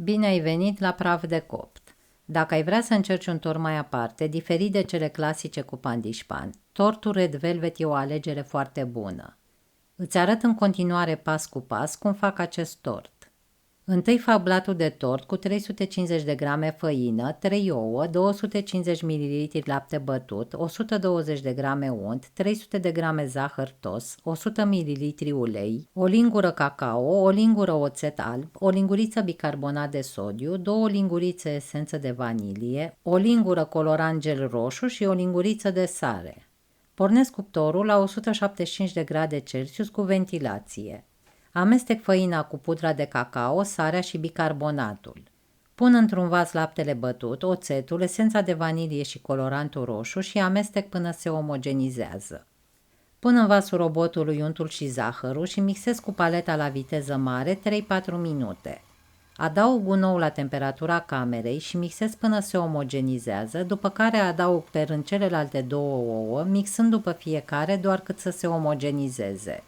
Bine ai venit la praf de copt! Dacă ai vrea să încerci un tort mai aparte, diferit de cele clasice cu pandișpan, tortul Red Velvet e o alegere foarte bună. Îți arăt în continuare pas cu pas cum fac acest tort. Întâi fac blatul de tort cu 350 de grame făină, 3 ouă, 250 ml lapte bătut, 120 de grame unt, 300 de grame zahăr tos, 100 ml ulei, o lingură cacao, o lingură oțet alb, o linguriță bicarbonat de sodiu, 2 lingurițe esență de vanilie, o lingură colorant gel roșu și o linguriță de sare. Pornesc cuptorul la 175 de grade Celsius cu ventilație. Amestec făina cu pudra de cacao, sarea și bicarbonatul. Pun într-un vas laptele bătut, oțetul, esența de vanilie și colorantul roșu și amestec până se omogenizează. Pun în vasul robotului untul și zahărul și mixez cu paleta la viteză mare 3-4 minute. Adaug un ou la temperatura camerei și mixez până se omogenizează, după care adaug pe rând celelalte 2 ouă, mixând după fiecare doar cât să se omogenizeze.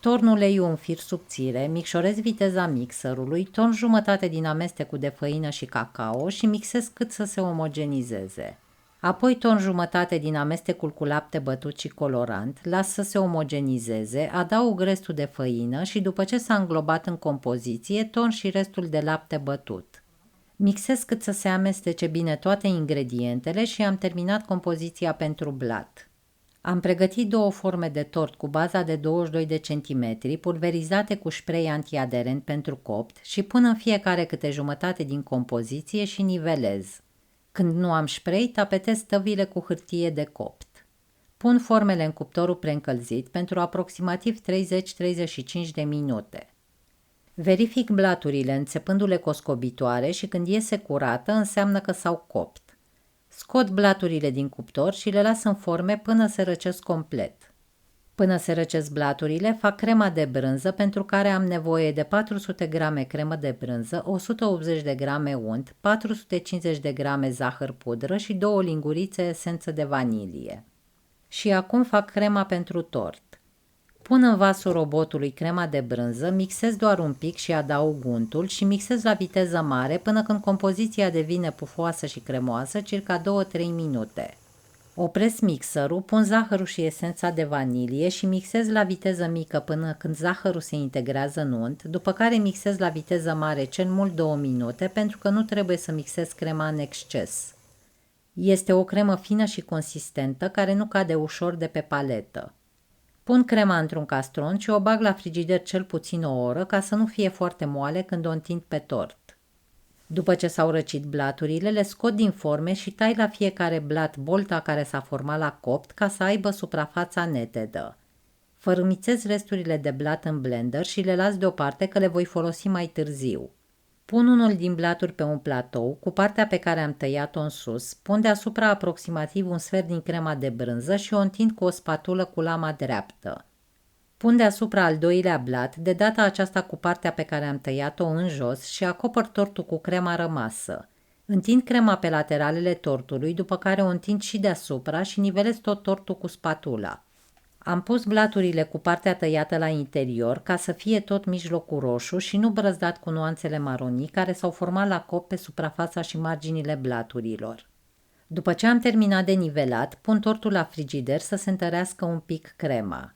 Torn uleiul în fir subțire, micșorez viteza mixerului, torn jumătate din amestecul de făină și cacao și mixez cât să se omogenizeze. Apoi torn jumătate din amestecul cu lapte bătut și colorant, las să se omogenizeze, adaug restul de făină și după ce s-a înglobat în compoziție, torn și restul de lapte bătut. Mixez cât să se amestece bine toate ingredientele și am terminat compoziția pentru blat. Am pregătit 2 forme de tort cu baza de 22 de centimetri, pulverizate cu spray antiaderent pentru copt și pun în fiecare câte jumătate din compoziție și nivelez. Când nu am spray, tapetez tăvile cu hârtie de copt. Pun formele în cuptorul preîncălzit pentru aproximativ 30-35 de minute. Verific blaturile înțepându-le cu o scobitoare și când iese curată înseamnă că s-au copt. Scot blaturile din cuptor și le las în forme până se răcesc complet. Până se răcesc blaturile, fac crema de brânză pentru care am nevoie de 400 g cremă de brânză, 180 de g unt, 450 de g zahăr pudră și 2 lingurițe esență de vanilie. Și acum fac crema pentru tort. Pun în vasul robotului crema de brânză, mixez doar un pic și adaug untul și mixez la viteză mare până când compoziția devine pufoasă și cremoasă, circa 2-3 minute. Opresc mixerul, pun zahărul și esența de vanilie și mixez la viteză mică până când zahărul se integrează în unt, după care mixez la viteză mare cel mult 2 minute pentru că nu trebuie să mixez crema în exces. Este o cremă fină și consistentă care nu cade ușor de pe paletă. Pun crema într-un castron și o bag la frigider cel puțin o oră ca să nu fie foarte moale când o întind pe tort. După ce s-au răcit blaturile, le scot din forme și tai la fiecare blat bolta care s-a format la copt ca să aibă suprafața netedă. Fărâmițez resturile de blat în blender și le las deoparte că le voi folosi mai târziu. Pun unul din blaturi pe un platou, cu partea pe care am tăiat-o în sus, pun deasupra aproximativ un sfert din crema de brânză și o întind cu o spatulă cu lama dreaptă. Pun deasupra al doilea blat, de data aceasta cu partea pe care am tăiat-o în jos și acopăr tortul cu crema rămasă. Întind crema pe lateralele tortului, după care o întind și deasupra și nivelez tot tortul cu spatula. Am pus blaturile cu partea tăiată la interior ca să fie tot mijlocul roșu și nu brăzdat cu nuanțele maronii care s-au format la copt pe suprafața și marginile blaturilor. După ce am terminat de nivelat, pun tortul la frigider să se întărească un pic crema.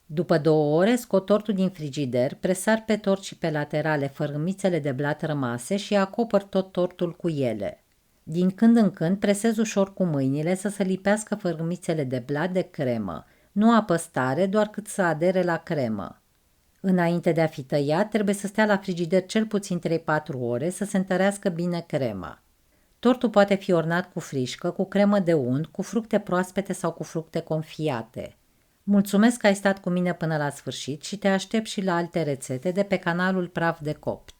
După 2 ore scot tortul din frigider, presar pe tort și pe laterale fărâmițele de blat rămase și acopăr tot tortul cu ele. Din când în când presez ușor cu mâinile să se lipească fărâmițele de blat de cremă. Nu apăs tare, doar cât să adere la cremă. Înainte de a fi tăiat, trebuie să stea la frigider cel puțin 3-4 ore să se întărească bine crema. Tortul poate fi ornat cu frișcă, cu cremă de unt, cu fructe proaspete sau cu fructe confiate. Mulțumesc că ai stat cu mine până la sfârșit și te aștept și la alte rețete de pe canalul Praf de Copt.